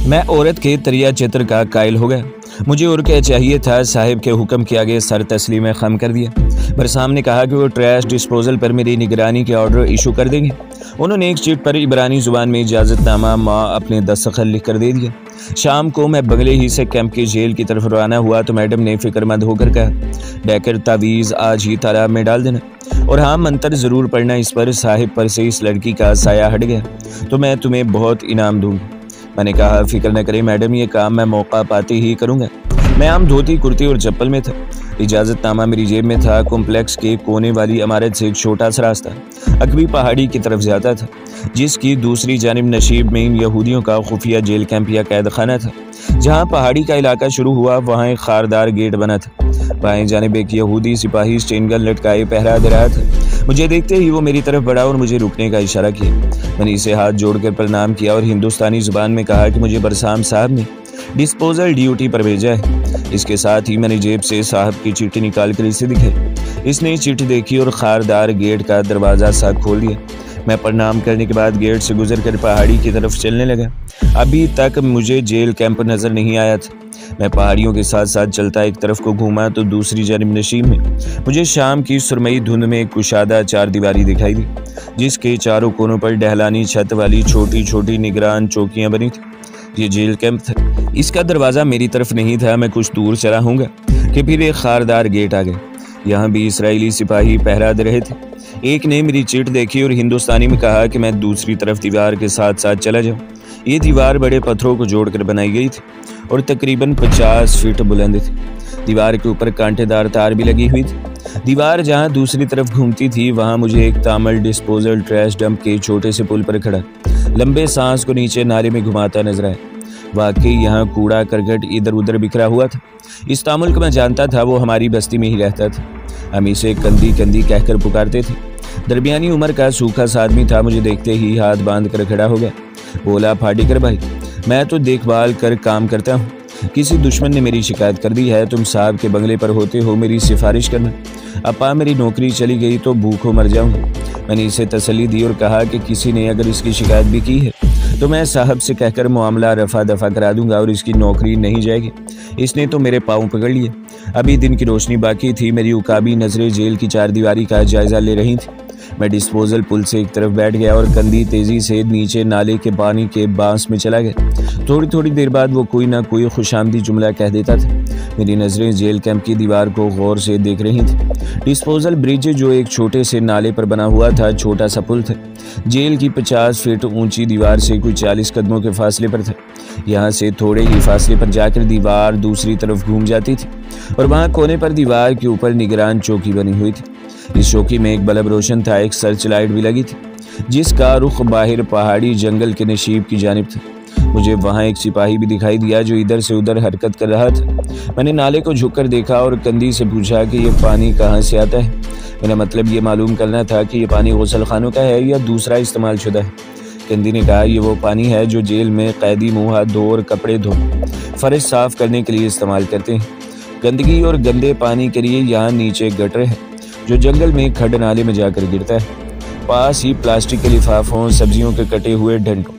मैं औरत के तरिया चित्र का कायल हो गया। मुझे और क्या चाहिए था, साहिब के हुक्म के आगे सर तस्लीम खम कर दिया। बरसाम ने कहा कि वो ट्रैश डिस्पोजल पर मेरी निगरानी के ऑर्डर इशू कर देंगे। उन्होंने एक चिट पर इब्रानी जुबान में इजाज़तनामा माँ अपने दस्तखत लिख कर दे दिया। शाम को मैं बंगले ही से कैंप की जेल की तरफ रवाना हुआ तो मैडम ने फिक्रमंद होकर कहा, डैकर तावीज़ आज ही तालाब में डाल देना, और हाँ मंत्र ज़रूर पढ़ना, इस पर साहिब पर से इस लड़की का साया हट गया तो मैं तुम्हें बहुत इनाम दूंगा। मैंने कहा, फिक्र न करें मैडम, ये काम मैं मौका पाते ही करूँगा। मैं आम धोती कुर्ती और चप्पल में था। इजाज़तनामा मेरी जेब में था। कॉम्प्लेक्स के कोने वाली इमारत से एक छोटा सा रास्ता अकबी पहाड़ी की तरफ जाता था, जिसकी दूसरी जानिब नशीब में इन यहूदियों का खुफिया जेल कैंप या कैद खाना था। जहाँ पहाड़ी का इलाका शुरू हुआ वहाँ एक खारदार गेट बना था। बाएं जानिब एक यहूदी सिपाही स्टेन गन लटकाए पहरा दे रहा था। मुझे देखते ही वो मेरी तरफ बढ़ा और मुझे रुकने का इशारा किया। मैंने इसे हाथ जोड़कर प्रणाम किया और हिंदुस्तानी जुबान में कहा कि मुझे बरसाम साहब ने डिस्पोजल ड्यूटी पर भेजा है। इसके साथ ही मैंने जेब से साहब की चिट्ठी निकाल कर इसे दिखाई। इसने चिट्ठी देखी और खारदार गेट का दरवाज़ा सा खोल दिया। मैं प्रणाम करने के बाद गेट से गुजरकर पहाड़ी की तरफ चलने लगा। अभी तक मुझे जेल कैंप नज़र नहीं आया था। मैं पहाड़ियों के साथ साथ चलता एक तरफ को घूमा तो दूसरी जानिब नशीब में मुझे शाम की सुरमई धुंध में एक कुशादा चार दीवारी दिखाई दी, जिसके चारों कोनों पर डहलानी छत वाली छोटी छोटी निगरान चौकियां बनी थी। ये जेल कैंप था। इसका दरवाज़ा मेरी तरफ नहीं था। मैं कुछ दूर चला हूँगा कि फिर एक खारदार गेट आ गया। यहाँ भी इसराइली सिपाही पहरा दे रहे थे। एक ने मेरी चिट देखी और हिंदुस्तानी में कहा कि मैं दूसरी तरफ दीवार के साथ साथ चला जाऊँ। ये दीवार बड़े पत्थरों को जोड़कर बनाई गई थी और तकरीबन 50 फीट बुलंद थी। दीवार के ऊपर कांटेदार तार भी लगी हुई थी। दीवार जहाँ दूसरी तरफ घूमती थी वहाँ मुझे एक तामल डिस्पोजल ट्रैश डंप के छोटे से पुल पर खड़ा लंबे सांस को नीचे नाले में घुमाता नजर आया। वाकई यहाँ कूड़ा करकट इधर उधर बिखरा हुआ था। इस तामुल को मैं जानता था, वो हमारी बस्ती में ही रहता था। हम इसे कंदी कंदी कहकर पुकारते थे। दरमियानी उम्र का सूखा सा आदमी था। मुझे देखते ही हाथ बांध कर खड़ा हो गया। बोला, फाड़ीकर भाई, मैं तो देखभाल कर काम करता हूँ। किसी दुश्मन ने मेरी शिकायत कर दी है। तुम साहब के बंगले पर होते हो मेरी सिफारिश करना। अपा मेरी नौकरी चली गई तो भूखों मर जाऊंगा। मैंने इसे तसल्ली दी और कहा कि किसी ने अगर इसकी शिकायत भी की है तो मैं साहब से कहकर मामला रफा दफा करा दूंगा और इसकी नौकरी नहीं जाएगी। इसने तो मेरे पाँव पकड़ लिए। अभी दिन की रोशनी बाकी थी। मेरी उकाबी नजरें जेल की चारदीवारी का जायजा ले रही थी। मैं डिस्पोजल पुल से एक तरफ बैठ गया और कंधी तेजी से नीचे नाले के पानी के बांस में चला गया। थोड़ी थोड़ी देर बाद वो कोई ना कोई खुशामदी जुमला कह देता था। मेरी नज़रें जेल कैंप की दीवार को गौर से देख रही थी। डिस्पोजल ब्रिज जो एक छोटे से नाले पर बना हुआ था, छोटा सा पुल था। जेल की 50 फीट ऊंची दीवार से कुछ 40 कदमों के फासले पर था। यहाँ से थोड़े ही फासले पर जाकर दीवार दूसरी तरफ घूम जाती थी और वहाँ कोने पर दीवार के ऊपर निगरान चौकी बनी हुई थी। इस चौकी में एक बल्ब रोशन था। एक सर्च लाइट भी लगी थी जिसका रुख बाहर पहाड़ी जंगल के नशीब की जानिब था। मुझे वहाँ एक सिपाही भी दिखाई दिया जो इधर से उधर हरकत कर रहा था। मैंने नाले को झुककर देखा और कंधी से पूछा कि ये पानी कहाँ से आता है। मेरा मतलब ये मालूम करना था कि ये पानी गुसल खानों का है या दूसरा इस्तेमाल शुदा है। कंधी ने कहा, ये वो पानी है जो जेल में कैदी मुँह हाथ धो और कपड़े धो फर्श साफ करने के लिए इस्तेमाल करते हैं। गंदगी और गंदे पानी के लिए यहाँ नीचे गटर है जो जंगल में खड्ड नाले में जाकर गिरता है। पास ही प्लास्टिक के लिफाफों, सब्जियों के कटे हुए डंडों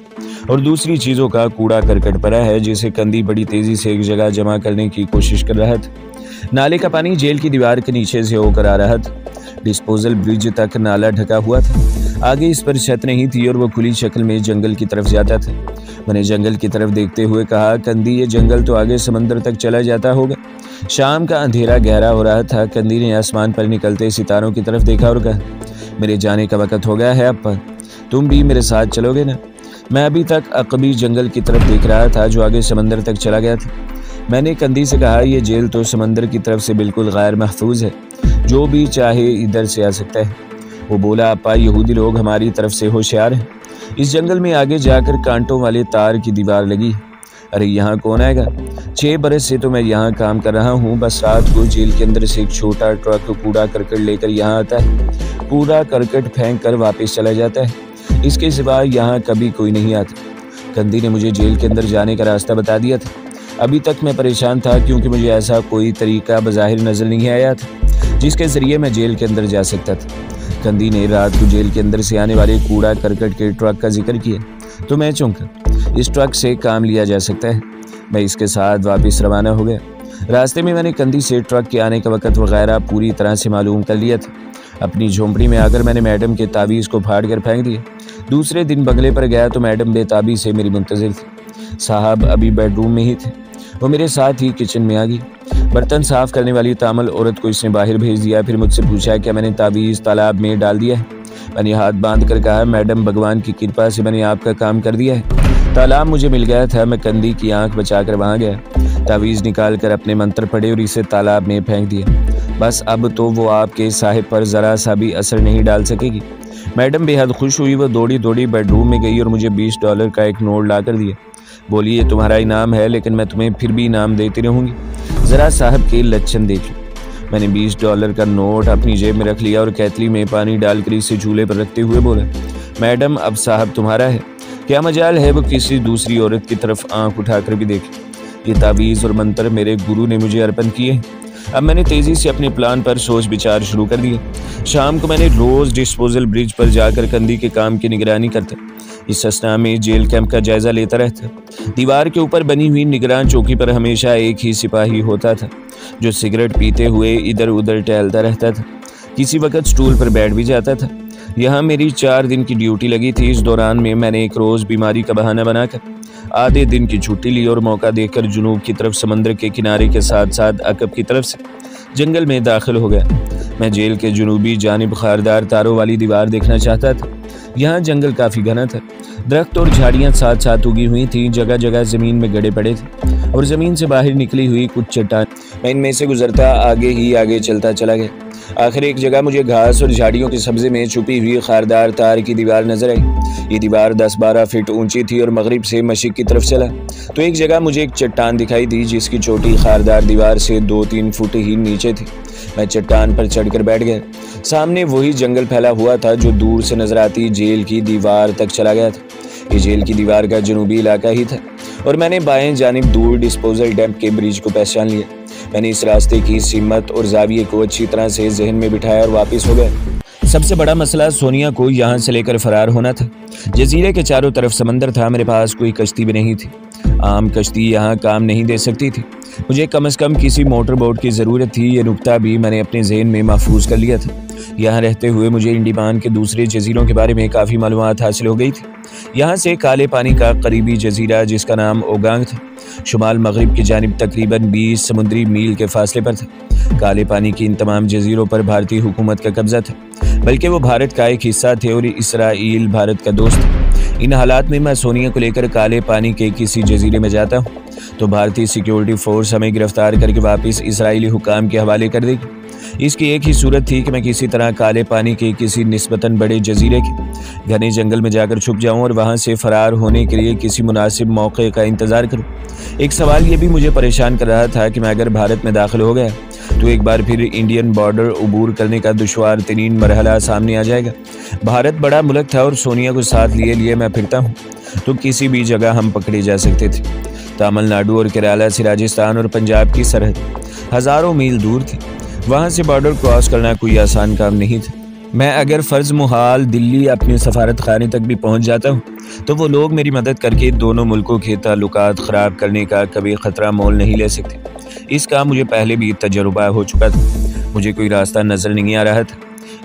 और दूसरी चीज़ों का कूड़ा करकट पड़ा है, जिसे कंदी बड़ी तेज़ी से एक जगह जमा करने की कोशिश कर रहा था। नाले का पानी जेल की दीवार के नीचे से होकर आ रहा था। डिस्पोजल ब्रिज तक नाला ढका हुआ था। आगे इस पर छत नहीं थी और वो खुली शक्ल में जंगल की तरफ जाता था। मैंने जंगल की तरफ देखते हुए कहा, कंदी ये जंगल तो आगे समंदर तक चला जाता होगा। शाम का अंधेरा गहरा हो रहा था। कंदी ने आसमान पर निकलते सितारों की तरफ देखा और कहा, मेरे जाने का वक्त हो गया है अप्पा, तुम भी मेरे साथ चलोगे ना। मैं अभी तक अकबी जंगल की तरफ देख रहा था जो आगे समंदर तक चला गया था। मैंने कंदी से कहा, यह जेल तो समंदर की तरफ से बिल्कुल गैर महफूज है, जो भी चाहे इधर से आ सकता है। वो बोला, अप्पा यहूदी लोग हमारी तरफ से होशियार हैं। इस जंगल में आगे जाकर कांटों वाले तार की दीवार लगी। अरे यहाँ कौन आएगा? 6 बरस से तो मैं यहाँ काम कर रहा हूँ। बस रात को जेल के अंदर से एक छोटा ट्रक कूड़ा करकट लेकर यहाँ आता है, कूड़ा करकट फेंक कर वापस चला जाता है। इसके सिवा यहाँ कभी कोई नहीं आता। कंदी ने मुझे जेल के अंदर जाने का रास्ता बता दिया था। अभी तक मैं परेशान था क्योंकि मुझे ऐसा कोई तरीका बज़ाहिर नज़र नहीं आया था जिसके ज़रिए मैं जेल के अंदर जा सकता था। कंदी ने रात को जेल के अंदर से आने वाले कूड़ा करकट के ट्रक का जिक्र किया तो मैं चौंका। इस ट्रक से काम लिया जा सकता है। मैं इसके साथ वापस रवाना हो गया। रास्ते में मैंने कंदी से ट्रक के आने का वक़्त वगैरह पूरी तरह से मालूम कर लिया था। अपनी झोंपड़ी में आकर मैंने मैडम के तावीज़ को फाड़ कर फेंक दिया। दूसरे दिन बंगले पर गया तो मैडम बेताबी से मेरी मुंतज़िर थी। साहब अभी बेडरूम में ही थे। वो मेरे साथ ही किचन में आ गई। बर्तन साफ़ करने वाली तामल औरत को इसने बाहर भेज दिया। फिर मुझसे पूछा क्या मैंने तावीज़ तालाब में डाल दिया है। मैंने हाथ बांध कर कहा मैडम भगवान की कृपा से मैंने आपका काम कर दिया है। तालाब मुझे मिल गया था। मैं कंदी की आंख बचाकर वहाँ गया, तावीज़ निकाल कर अपने मंत्र पढ़े और इसे तालाब में फेंक दिया। बस अब तो वो आपके साहिब पर ज़रा सा भी असर नहीं डाल सकेगी। मैडम बेहद खुश हुई। वो दौड़ी दौड़ी बेडरूम में गई और मुझे $20 का एक नोट ला कर दिया। बोली ये तुम्हारा इनाम है, लेकिन मैं तुम्हें फिर भी इनाम देती रहूँगी। ज़रा साहब के लक्षण देख लो। मैंने $20 का नोट अपनी जेब में रख लिया और कैतली में पानी डालकर इसे चूल्हे पर रखते हुए बोला मैडम अब साहब तुम्हारा है। क्या मजाल है वो किसी दूसरी औरत की तरफ आंख उठाकर भी देखे। ये तावीज़ और मंत्र मेरे गुरु ने मुझे अर्पण किए। अब मैंने तेज़ी से अपने प्लान पर सोच विचार शुरू कर दिया। शाम को मैंने रोज़ डिस्पोजल ब्रिज पर जाकर कंदी के काम की निगरानी करता। इस असना में जेल कैंप का जायज़ा लेता रहता। दीवार के ऊपर बनी हुई निगरान चौकी पर हमेशा एक ही सिपाही होता था जो सिगरेट पीते हुए इधर उधर टहलता रहता था। किसी वक्त स्टूल पर बैठ भी जाता था। यहाँ मेरी 4 दिन की ड्यूटी लगी थी। इस दौरान में मैंने एक रोज़ बीमारी का बहाना बनाकर आधे दिन की छुट्टी ली और मौका देखकर जुनूब की तरफ समंदर के किनारे के साथ साथ अकब की तरफ से जंगल में दाखिल हो गया। मैं जेल के जुनूबी जानिब खारदार तारों वाली दीवार देखना चाहता था। यहाँ जंगल काफ़ी घना था। दरख्त और झाड़ियाँ साथ साथ उगी हुई थीं। जगह जगह ज़मीन में गड़े पड़े थे और ज़मीन से बाहर निकली हुई कुछ चट्टान। मैं इनमें से गुजरता आगे ही आगे चलता चला गया। आखिर एक जगह मुझे घास और झाड़ियों के सब्जे में छुपी हुई खारदार तार की दीवार नजर आई। ये दीवार 10-12 फीट ऊंची थी और मगरिब से मशरिक की तरफ चला तो एक जगह मुझे एक चट्टान दिखाई दी जिसकी चोटी खारदार दीवार से 2-3 फुट ही नीचे थी। मैं चट्टान पर चढ़कर बैठ गया। सामने वही जंगल फैला हुआ था जो दूर से नजर आती जेल की दीवार तक चला गया था। ये जेल की दीवार का जनूबी इलाका ही था और मैंने बाएं जानिब दूर डिस्पोजल डैम के ब्रिज को पहचान लिया। मैंने इस रास्ते की सीमत और जाविये को अच्छी तरह से जहन में बिठाया और वापस हो गया। सबसे बड़ा मसला सोनिया को यहाँ से लेकर फरार होना था। जजीरे के चारों तरफ समंदर था। मेरे पास कोई कश्ती भी नहीं थी। आम कश्ती यहाँ काम नहीं दे सकती थी। मुझे कम से कम किसी मोटर बोट की ज़रूरत थी। ये नुक्ता भी मैंने अपने जहन में महफूज कर लिया था। यहाँ रहते हुए मुझे इंडिमान के दूसरे जजीरों के बारे में काफ़ी मालूमात हासिल हो गई थी। यहाँ से काले पानी का करीबी जजीरा जिसका नाम ओगांग था शुमाल मगरिब की जानिब तकरीबन 20 समुद्री मील के फासले पर था। काले पानी की इन तमाम जजीरों पर भारतीय हुकूमत का कब्जा था, बल्कि वो भारत का एक हिस्सा थे और इसराइल भारत का दोस्त था। इन हालात में मैं सोनिया को लेकर काले पानी के किसी जजीरे में जाता हूँ तो भारतीय सिक्योरिटी फोर्स हमें गिरफ्तार करके वापस इसराइली हुकाम के हवाले कर देगी। इसकी एक ही सूरत थी कि मैं किसी तरह काले पानी के किसी निस्बतन बड़े जजीरे के घने जंगल में जाकर छुप जाऊं और वहां से फरार होने के लिए किसी मुनासिब मौके का इंतज़ार करूं। एक सवाल ये भी मुझे परेशान कर रहा था कि मैं अगर भारत में दाखिल हो गया तो एक बार फिर इंडियन बॉर्डर अबूर करने का दुश्वार तरीन मरहला सामने आ जाएगा। भारत बड़ा मुल्क था और सोनिया को साथ लिए लिए मैं फिरता हूँ तो किसी भी जगह हम पकड़े जा सकते थे। तमिलनाडु और केरला से राजस्थान और पंजाब की सरहद हज़ारों मील दूर थी। वहाँ से बॉर्डर क्रॉस करना कोई आसान काम नहीं था। मैं अगर फ़र्ज़ मुहाल दिल्ली अपने सफारत खाने तक भी पहुँच जाता हूँ तो वो लोग मेरी मदद करके दोनों मुल्कों के ताल्लुकात ख़राब करने का कभी ख़तरा मोल नहीं ले सकते। इसका मुझे पहले भी तजुर्बा हो चुका था। मुझे कोई रास्ता नज़र नहीं आ रहा था।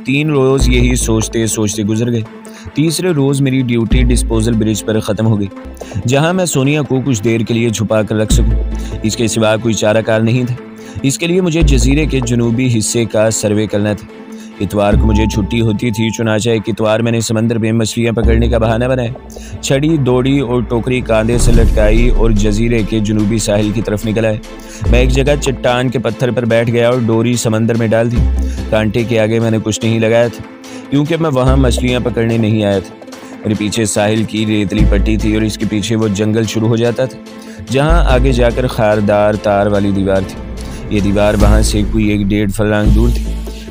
3 रोज़ यही सोचते सोचते गुजर गए। तीसरे रोज़ मेरी ड्यूटी डिस्पोजल ब्रिज पर ख़त्म हो गई जहाँ मैं सोनिया को कुछ देर के लिए छुपा कर रख सकूँ। इसके सिवा कोई चाराकार नहीं था। इसके लिए मुझे जजीरे के जनूबी हिस्से का सर्वे करना था। इतवार को मुझे छुट्टी होती थी, चुनाचा एक इतवार मैंने समंदर में मछलियाँ पकड़ने का बहाना बनाया। छड़ी, दौड़ी और टोकरी कांधे से लटकाई और जजीरे के जनूबी साहिल की तरफ निकल आए। मैं एक जगह चट्टान के पत्थर पर बैठ गया और डोरी समंदर में डाल दी। कांटे के आगे मैंने कुछ नहीं लगाया था क्योंकि मैं वहाँ मछलियाँ पकड़ने नहीं आया था। मेरे पीछे साहिल की रेतली पट्टी थी और इसके पीछे वो जंगल शुरू हो जाता था जहाँ आगे जाकर खारदार तार वाली दीवार थी। ये दीवार वहाँ से कोई 1-1.5 फर्लांग दूर थी।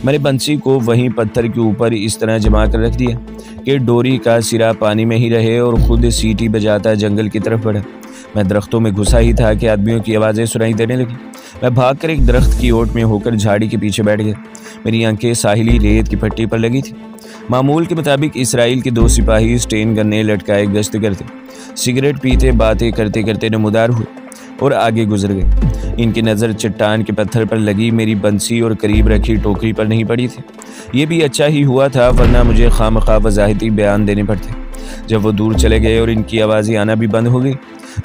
मैंने बंसी को वहीं पत्थर के ऊपर इस तरह जमा कर रख दिया कि डोरी का सिरा पानी में ही रहे और खुद सीटी बजाता जंगल की तरफ बढ़ा। मैं दरख्तों में घुसा ही था कि आदमियों की आवाज़ें सुनाई देने लगी। मैं भागकर एक दरख्त की ओट में होकर झाड़ी के पीछे बैठ गया। मेरी आंखें साहिली रेत की पट्टी पर लगी थी। मामूल के मुताबिक इसराइल के 2 सिपाही स्टेन गन्ने लटकाए गश्त करते, सिगरेट पीते, बातें करते करते नमूदार हुए और आगे गुजर गए। इनकी नज़र चट्टान के पत्थर पर लगी मेरी बंसी और करीब रखी टोकरी पर नहीं पड़ी थी। ये भी अच्छा ही हुआ था, वरना मुझे खामखा वजाहती बयान देने पड़ते। जब वो दूर चले गए और इनकी आवाज़ें आना भी बंद हो गई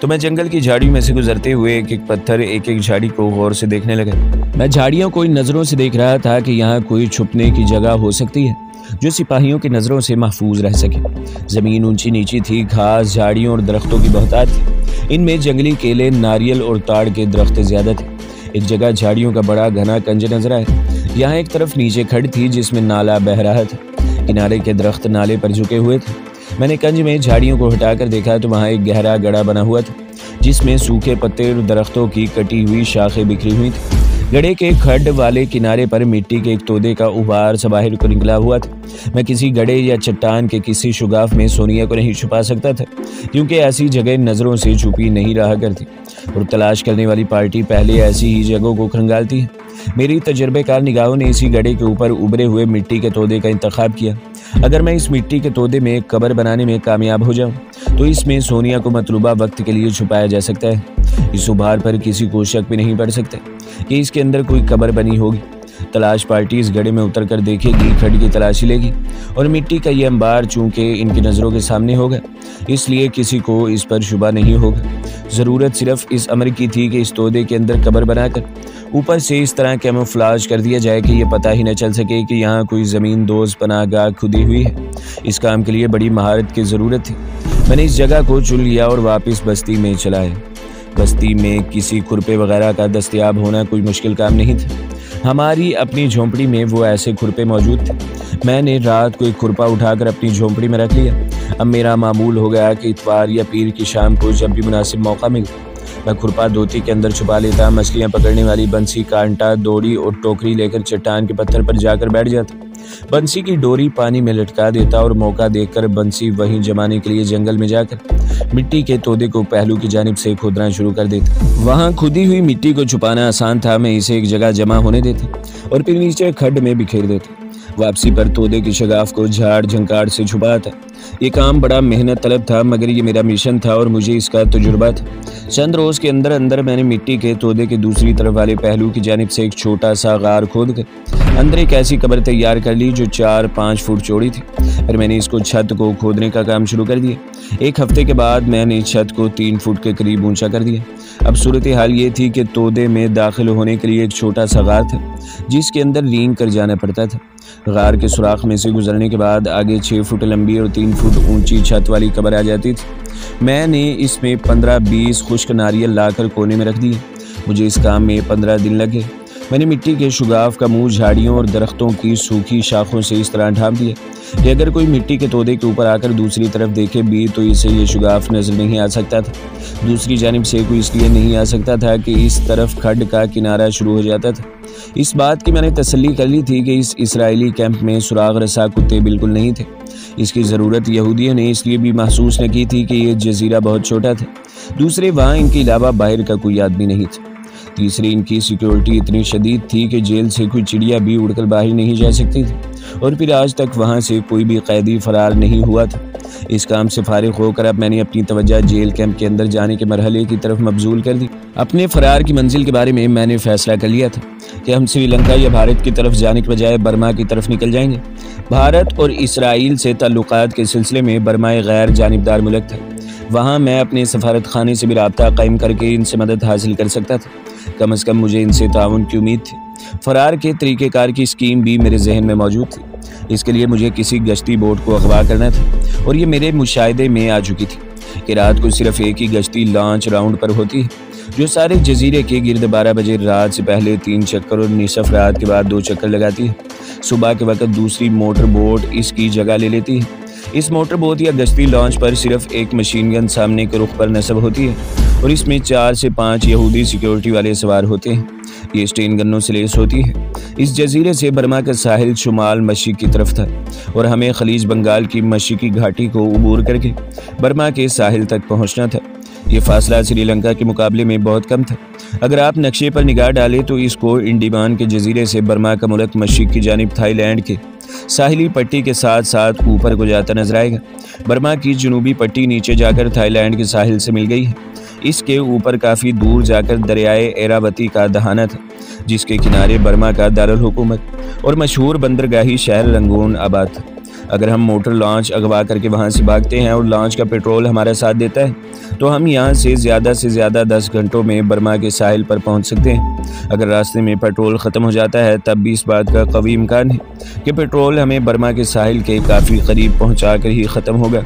तो मैं जंगल की झाड़ियों में से गुजरते हुए एक एक पत्थर, एक एक झाड़ी को गौर से देखने लगा। मैं झाड़ियों को इन नज़रों से देख रहा था कि यहाँ कोई छुपने की जगह हो सकती है जो सिपाहियों की नज़रों से महफूज रह सके। ज़मीन ऊंची नीची थी, घास, झाड़ियों और दरख्तों की बहुतायत थी। इनमें जंगली केले, नारियल और ताड़ के दरख्त ज़्यादा थे। एक जगह झाड़ियों का बड़ा घना कंज नजर आया। यहाँ एक तरफ नीचे खड़ थी जिसमें नाला बह रहा था। किनारे के दरख्त नाले पर झुके हुए थे। मैंने कंज में झाड़ियों को हटाकर देखा तो वहाँ एक गहरा गड्ढा बना हुआ था जिसमें सूखे पत्ते और दरख्तों की कटी हुई शाखें बिखरी हुई थी। गड्ढे के खड्ड वाले किनारे पर मिट्टी के एक तोदे का उबार सा बाहर को निकला हुआ था। मैं किसी गड्ढे या चट्टान के किसी शुगाफ में सोनिया को नहीं छुपा सकता था क्योंकि ऐसी जगह नज़रों से छुपी नहीं रहा करती और तलाश करने वाली पार्टी पहले ऐसी ही जगहों को खंगालती है। मेरी तजर्बेकार निगाहों ने इसी गड्ढे के ऊपर उभरे हुए मिट्टी के तोदे का इंतखाब किया। अगर मैं इस मिट्टी के तोदे में एक कब्र बनाने में कामयाब हो जाऊं तो इसमें सोनिया को मतलूबा वक्त के लिए छुपाया जा सकता है। इस उभार पर किसी को शक भी नहीं पड़ सकता कि इसके अंदर कोई कब्र बनी होगी। तलाश पार्टी इस गड्ढे में उतर कर देखेगी, खड्ड की तलाशी लेगी और मिट्टी का ये अंबार चूंकि इनकी नज़रों के सामने होगा इसलिए किसी को इस पर शुबा नहीं होगा। ज़रूरत सिर्फ इस अमर की थी कि इस तोदे के अंदर कब्र बनाकर ऊपर से इस तरह कैमोफ्लाज कर दिया जाए कि ये पता ही न चल सके कि यहाँ कोई ज़मीन दोज़ पनाहगाह खुदी हुई है। इस काम के लिए बड़ी महारत की ज़रूरत थी। मैंने इस जगह को चुन लिया और वापस बस्ती में चला आया। बस्ती में किसी खुरपे वगैरह का दस्तयाब होना कोई मुश्किल काम नहीं था। हमारी अपनी झोंपड़ी में वो ऐसे खुरपे मौजूद थे। मैंने रात को एक खुरपा उठाकर अपनी झोंपड़ी में रख लिया। अब मेरा मामूल हो गया कि इतवार या पीर की शाम को जब भी मुनासिब मौका मिले मैं खुरपा धोती के अंदर छुपा लेता, मछलियाँ पकड़ने वाली बंसी, कांटा, डोरी और टोकरी लेकर चट्टान के पत्थर पर जाकर बैठ जाता। बंसी की डोरी पानी में लटका देता और मौका देखकर बंसी वहीं जमाने के लिए जंगल में जाकर मिट्टी के तोदे को पहलू की जानिब से खोदना शुरू कर देता। वहाँ खुदी हुई मिट्टी को छुपाना आसान था। मैं इसे एक जगह जमा होने देता और फिर नीचे खड्ड में बिखेर देता। वापसी पर तोदे की शगाफ को झाड़ झंकार से छुपाता। ये काम बड़ा मेहनत तलब था मगर ये मेरा मिशन था और मुझे इसका तजुर्बा था। चंद रोज़ के अंदर अंदर मैंने मिट्टी के तोदे के दूसरी तरफ वाले पहलू की जानिब से एक छोटा सा गार खोद कर अंदर एक ऐसी कब्र तैयार कर ली जो 4-5 फुट चौड़ी थी। फिर मैंने इसको छत को खोदने का काम शुरू कर दिया। एक हफ्ते के बाद मैंने छत को 3 फुट के करीब ऊंचा कर दिया। अब सूरत हाल ये थी कि तोदे में दाखिल होने के लिए एक छोटा सा गार था जिसके अंदर रींग कर जाना पड़ता था। गार के सुराख में से गुजरने के बाद आगे 6 फुट लंबी और 3 फुट ऊंची छत वाली कब्र आ जाती थी। मैंने इसमें 15-20 खुश्क नारियल लाकर कोने में रख दिए। मुझे इस काम में 15 दिन लगे। मैंने मिट्टी के शुगाफ का मुंह झाड़ियों और दरख्तों की सूखी शाखों से इस तरह ढांप दिया कि अगर कोई मिट्टी के तोदे के ऊपर आकर दूसरी तरफ देखे भी तो इसे ये शुगाफ नजर नहीं आ सकता था। दूसरी जानिब से कोई इसलिए नहीं आ सकता था कि इस तरफ खड्ड का किनारा शुरू हो जाता था। इस बात की मैंने तसल्ली कर ली थी कि इस इसराइली कैंप में सुराग रसा कुत्ते बिल्कुल नहीं थे। इसकी ज़रूरत यहूदियों ने इसलिए भी महसूस न की थी कि ये जजीरा बहुत छोटा था। दूसरे, वहाँ इनके अलावा बाहर का कोई आदमी नहीं था। तीसरी, इनकी सिक्योरिटी इतनी शदीद थी कि जेल से कोई चिड़िया भी उड़कर बाहर नहीं जा सकती थी और फिर आज तक वहाँ से कोई भी कैदी फरार नहीं हुआ था। इस काम से फारिग होकर अब मैंने अपनी तवज्जो जेल कैंप के अंदर जाने के मरहले की तरफ मबजूल कर दी। अपने फरार की मंजिल के बारे में मैंने फैसला कर लिया था कि हम श्रीलंका या भारत की तरफ जाने के बजाय बर्मा की तरफ निकल जाएंगे। भारत और इसराइल से ताल्लुकात के सिलसिले में बर्मा एक गैर जानिबदार मुल्क था। वहाँ मैं अपने सफारत खाने से भी राब्ता कायम करके इनसे मदद हासिल कर सकता था। कम से कम मुझे इनसे ताउन की उम्मीद थी। फरार के तरीक़ेकार की स्कीम भी मेरे जहन में मौजूद थी। इसके लिए मुझे किसी गश्ती बोट को अगवा करना था और ये मेरे मुशाहिदे में आ चुकी थी कि रात को सिर्फ एक ही गश्ती लॉन्च राउंड पर होती है जो सारे जजीरे के गिर्द 12 बजे रात से पहले 3 चक्कर और निसफ रात के बाद 2 चक्कर लगाती है। सुबह के वक्त दूसरी मोटर बोट इसकी जगह ले लेती है। इस मोटर बोट या गश्ती लॉन्च पर सिर्फ एक मशीन गन सामने के रुख पर नस्ब होती है और इसमें 4 से 5 यहूदी सिक्योरिटी वाले सवार होते हैं। ये स्टेन गन्नों से लेस होती है। इस जजीरे से बर्मा का साहिल शुमाल मशरिक की तरफ था और हमें खलीज बंगाल की मशरिकी घाटी को उबूर करके बर्मा के साहिल तक पहुंचना था। ये फासला श्रीलंका के मुकाबले में बहुत कम था। अगर आप नक्शे पर निगाह डालें तो इसको इंडमान के जजीरे से बर्मा का मुल्क मशरिक की जानिब थाईलैंड के साहिली पट्टी के साथ साथ ऊपर को जाता नजर आएगा। बर्मा की जनूबी पट्टी नीचे जाकर थाईलैंड के साहिल से मिल गई है। इसके ऊपर काफ़ी दूर जाकर दरियाए एरावती का दहाना था, जिसके किनारे बर्मा का दारुल हुकूमत और मशहूर बंदरगाही शहर रंगून आबाद था। अगर हम मोटर लॉन्च अगवा करके वहाँ से भागते हैं और लॉन्च का पेट्रोल हमारा साथ देता है तो हम यहाँ से ज़्यादा 10 घंटों में बर्मा के साहिल पर पहुँच सकते हैं। अगर रास्ते में पेट्रोल ख़त्म हो जाता है तब भी इस बात का कवी इम्कान है कि पेट्रोल हमें बर्मा के साहिल के काफ़ी करीब पहुँचा कर ही ख़त्म होगा।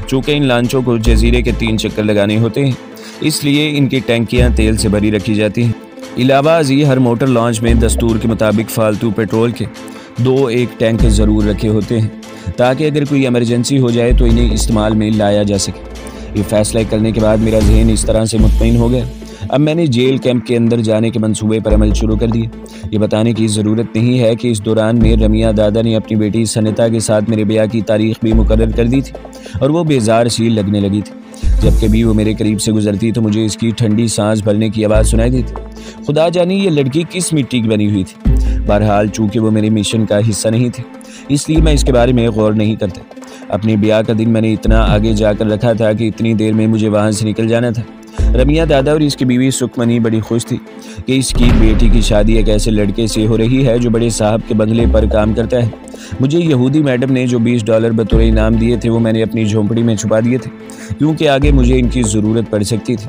चूँकि इन लॉन्चों को जजीरे के 3 चक्कर लगाने होते हैं, इसलिए इनकी टैंकियाँ तेल से भरी रखी जाती हैं। इलावा अजी हर मोटर लॉन्च में दस्तूर के मुताबिक फ़ालतू पेट्रोल के 2-1 टैंक ज़रूर रखे होते हैं ताकि अगर कोई इमरजेंसी हो जाए तो इन्हें इस्तेमाल में लाया जा सके। ये फैसला करने के बाद मेरा जहन इस तरह से मुतमईन हो गया। अब मैंने जेल कैंप के अंदर जाने के मंसूबे पर अमल शुरू कर दिया। ये बताने की ज़रूरत नहीं है कि इस दौरान में रमिया दादा ने अपनी बेटी सनिता के साथ मेरे ब्याह की तारीख भी मुकर्रर कर दी थी और वो बेजार सी लगने लगी थी। जब कभी वो मेरे करीब से गुजरती तो मुझे इसकी ठंडी सांस भरने की आवाज़ सुनाई देती। खुदा जाने ये लड़की किस मिट्टी की बनी हुई थी। बहरहाल चूँकि वो मेरे मिशन का हिस्सा नहीं थे, इसलिए मैं इसके बारे में गौर नहीं करता। अपने ब्याह का दिन मैंने इतना आगे जाकर रखा था कि इतनी देर में मुझे वहाँ से निकल जाना था। रमिया दादा और इसकी बीवी सुखमनी बड़ी खुश थी कि इसकी बेटी की शादी एक ऐसे लड़के से हो रही है जो बड़े साहब के बंगले पर काम करता है। मुझे यहूदी मैडम ने जो $20 बतौर इनाम दिए थे वो मैंने अपनी झोंपड़ी में छुपा दिए थे, क्योंकि आगे मुझे इनकी ज़रूरत पड़ सकती थी।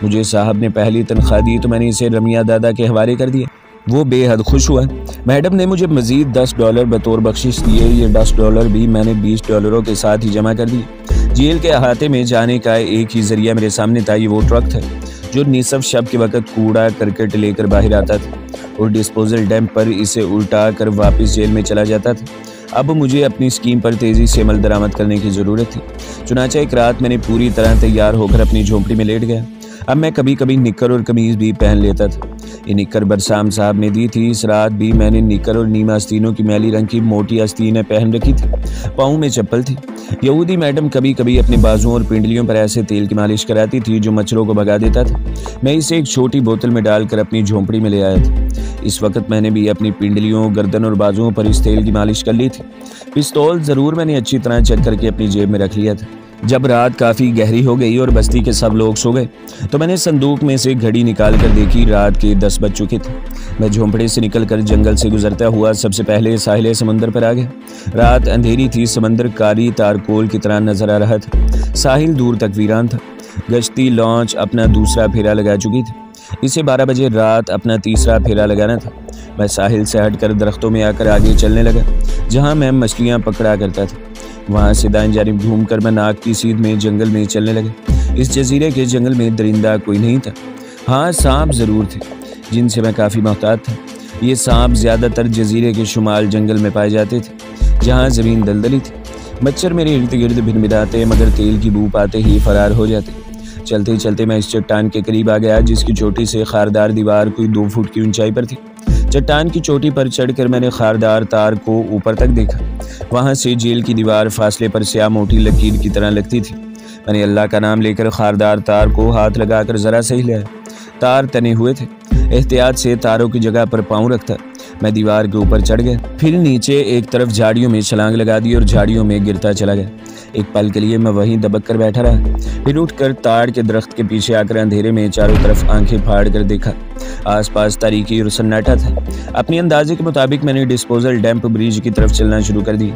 मुझे साहब ने पहली तनख्वाह दी तो मैंने इसे रमिया दादा के हवाले कर दिया। वो बेहद खुश हुआ। मैडम ने मुझे मज़ीद $10 बतौर बख्शिश दिए। ये $10 भी मैंने $20 के साथ ही जमा कर दिए। जेल के अहाते में जाने का एक ही जरिया मेरे सामने था। ये वो ट्रक था जो निसफ शब के वक्त कूड़ा करकट लेकर बाहर आता था और डिस्पोजल डैम्प पर इसे उल्टा कर वापस जेल में चला जाता था। अब मुझे अपनी स्कीम पर तेज़ी से अमल दरामद करने की ज़रूरत थी। चुनांचे एक रात मैंने पूरी तरह तैयार होकर अपनी झोंपड़ी में लेट गया। अब मैं कभी कभी निक्कर और कमीज़ भी पहन लेता था। ये निक्कर बरसाम साहब ने दी थी। इस रात भी मैंने निक्कर और नीम आस्तीनों की मैली रंग की मोटी आस्तीनें पहन रखी थी। पाँव में चप्पल थी। यहूदी मैडम कभी कभी अपने बाजुओं और पिंडलियों पर ऐसे तेल की मालिश कराती थी जो मच्छरों को भगा देता था। मैं इसे एक छोटी बोतल में डालकर अपनी झोंपड़ी में ले आया था। इस वक्त मैंने भी अपनी पिंडलियों, गर्दन और बाजुओं पर इस तेल की मालिश कर ली थी। पिस्तौल ज़रूर मैंने अच्छी तरह चेक करके अपनी जेब में रख लिया था। जब रात काफ़ी गहरी हो गई और बस्ती के सब लोग सो गए तो मैंने संदूक में से घड़ी निकाल कर देखी। रात के 10 बज चुके थे। मैं झोंपड़े से निकलकर जंगल से गुजरता हुआ सबसे पहले साहिल समंदर पर आ गया। रात अंधेरी थी। समंदर कारी तारकोल की तरह नजर आ रहा था। साहिल दूर तक वीरान था। गश्ती लॉन्च अपना दूसरा फेरा लगा चुकी थी। इसे 12 बजे रात अपना तीसरा फेरा लगाना था। मैं साहिल से हटकर दरख्तों में आकर आगे चलने लगा, जहाँ मैं मछलियाँ पकड़ा करता था। वहाँ से दाएं जानिब घूमकर मैं नाक की सीध में जंगल में चलने लगा। इस जजीरे के जंगल में दरिंदा कोई नहीं था। हाँ, सांप ज़रूर थे जिनसे मैं काफ़ी मोहतात था। ये सांप ज़्यादातर जजीरे के शुमाल जंगल में पाए जाते थे, जहाँ ज़मीन दलदली थी। मच्छर मेरे इर्द गिर्द भिनभिनाते मगर तेल की बू पाते ही फरार हो जाते। चलते चलते मैं इस चट्टान के करीब आ गया, जिसकी चोटी से खारदार दीवार कोई 2 फुट की ऊंचाई पर थी। चट्टान की चोटी पर चढ़कर मैंने खारदार तार को ऊपर तक देखा। वहाँ से जेल की दीवार फासले पर स्याह मोटी लकीर की तरह लगती थी। मैंने अल्लाह का नाम लेकर खारदार तार को हाथ लगाकर ज़रा से हिलाया। तार तने हुए थे। एहतियात से तारों की जगह पर पाँव रखता मैं दीवार के ऊपर चढ़ गया। फिर नीचे एक तरफ झाड़ियों में छलांग लगा दी और झाड़ियों में गिरता चला गया। एक पल के लिए मैं वहीं दबक कर बैठा रहा। फिर उठकर ताड़ के दरख्त के पीछे आकर अंधेरे में चारों तरफ आंखें फाड़ कर देखा। आसपास तारीकी और सन्नाटा था। अपनी अंदाजे के मुताबिक मैंने डिस्पोजल डैम्प ब्रिज की तरफ चलना शुरू कर दी।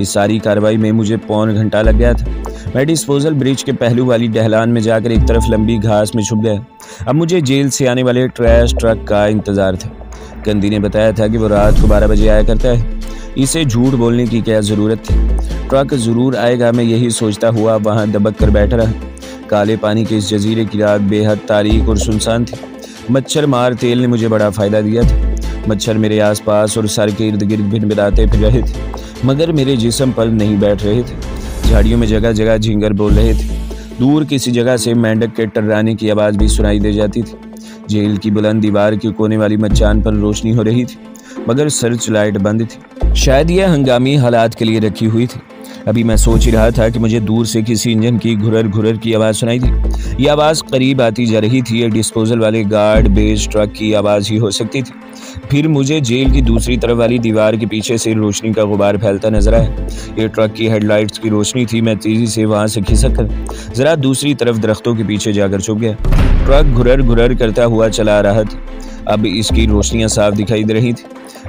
इस सारी कार्रवाई में मुझे पौन घंटा लग गया था। मैं डिस्पोजल ब्रिज के पहलू वाली डहलान में जाकर एक तरफ लंबी घास में छुप गया। अब मुझे जेल से आने वाले ट्रैश ट्रक का इंतजार था। गंदी ने बताया था कि वो रात को 12 बजे आया करता है। इसे झूठ बोलने की क्या ज़रूरत थी। ट्रक ज़रूर आएगा, मैं यही सोचता हुआ वहाँ दबक कर बैठा रहा। काले पानी के इस जजीरे की रात बेहद तारीक और सुनसान थी। मच्छर मार तेल ने मुझे बड़ा फ़ायदा दिया था। मच्छर मेरे आसपास और सर के इर्द गिर्द भिनभिनाते फिर रहे थे, मगर मेरे जिस्म पर नहीं बैठ रहे थे। झाड़ियों में जगह जगह झींगर बोल रहे थे। दूर किसी जगह से मेंढक के टर्राने की आवाज़ भी सुनाई दे जाती थी। जेल की बुलंद दीवार के कोने वाली मचान पर रोशनी हो रही थी, मगर सर्च लाइट बंद थी। शायद यह हंगामी हालात के लिए रखी हुई थी। अभी मैं सोच ही रहा था कि मुझे दूर से किसी इंजन की घुरर घुरर की आवाज़ सुनाई दी। ये आवाज़ करीब आती जा रही थी। ये डिस्पोजल वाले गार्ड बेस ट्रक की आवाज़ ही हो सकती थी। फिर मुझे जेल की दूसरी तरफ वाली दीवार के पीछे से रोशनी का गुबार फैलता नजर आया। ये ट्रक की हेडलाइट्स की रोशनी थी। मैं तेजी से वहां से खिसक कर जरा दूसरी तरफ दरख्तों के पीछे जाकर छुप गया। ट्रक घुरर घुरर करता हुआ चला रहा था। अब इसकी रोशनियां साफ दिखाई दे रही थी।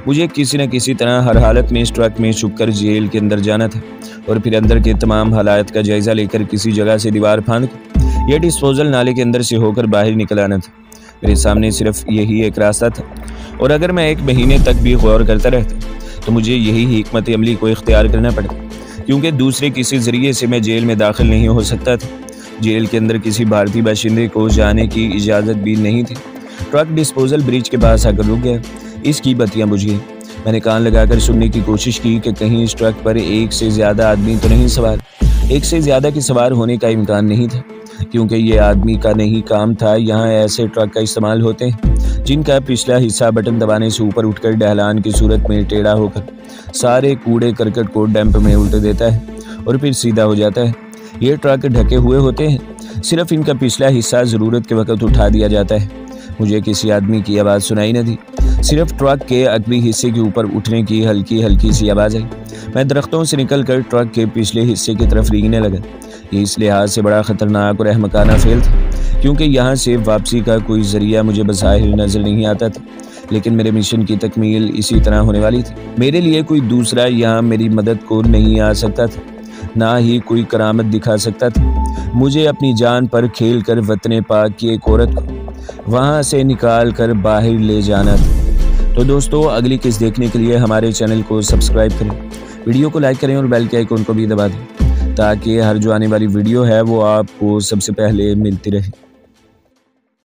मुझे किसी न किसी तरह हर हालत में इस ट्रक में छुपकर जेल के अंदर जाना था और फिर अंदर के तमाम हालात का जायजा लेकर किसी जगह से दीवार फांद कर यह डिस्पोजल नाले के अंदर से होकर बाहर निकल आना था। मेरे सामने सिर्फ यही एक रास्ता था और अगर मैं 1 महीने तक भी गौर करता रहता तो मुझे यही हिकमत अमली को इख्तियार करना पड़ता, क्योंकि दूसरे किसी जरिए से मैं जेल में दाखिल नहीं हो सकता था। जेल के अंदर किसी भारतीय बाशिंदे को जाने की इजाज़त भी नहीं थी। ट्रक डिस्पोजल ब्रिज के पास आकर रुक गया। इसकी बत्तियां बुझ गई। मैंने कान लगाकर सुनने की कोशिश की कि कहीं इस ट्रक पर एक से ज़्यादा आदमी तो नहीं सवार। एक से ज़्यादा के सवार होने का इम्कान नहीं था, क्योंकि ये आदमी का नहीं काम था। यहाँ ऐसे ट्रक का इस्तेमाल होते हैं जिनका पिछला हिस्सा बटन दबाने से ऊपर उठकर ढलान की सूरत में टेढ़ा होकर सारे कूड़े करकट को डंप में उल्ट देता है और फिर सीधा हो जाता है। ये ट्रक ढके हुए होते हैं, सिर्फ इनका पिछला हिस्सा ज़रूरत के वक्त उठा दिया जाता है। मुझे किसी आदमी की आवाज़ सुनाई न दी, सिर्फ ट्रक के अगली हिस्से के ऊपर उठने की हल्की हल्की सी आवाज़ आई। मैं दरख्तों से निकलकर ट्रक के पिछले हिस्से की तरफ रेंगने लगा। ये इस लिहाज से बड़ा ख़तरनाक और अहमकाना फेल था क्योंकि यहाँ से वापसी का कोई ज़रिया मुझे बज़ाहिर नज़र नहीं आता था, लेकिन मेरे मिशन की तकमील इसी तरह होने वाली थी। मेरे लिए कोई दूसरा यहाँ मेरी मदद को नहीं आ सकता था, ना ही कोई करामत दिखा सकता था। मुझे अपनी जान पर खेल कर वतन पाक की एक औरत को वहाँ से निकाल कर बाहर ले जाना था। तो दोस्तों, अगली किस देखने के लिए हमारे चैनल को सब्सक्राइब करें, वीडियो को लाइक करें और बेल के आइकन को भी दबा दें ताकि हर जो आने वाली वीडियो है वो आपको सबसे पहले मिलती रहे।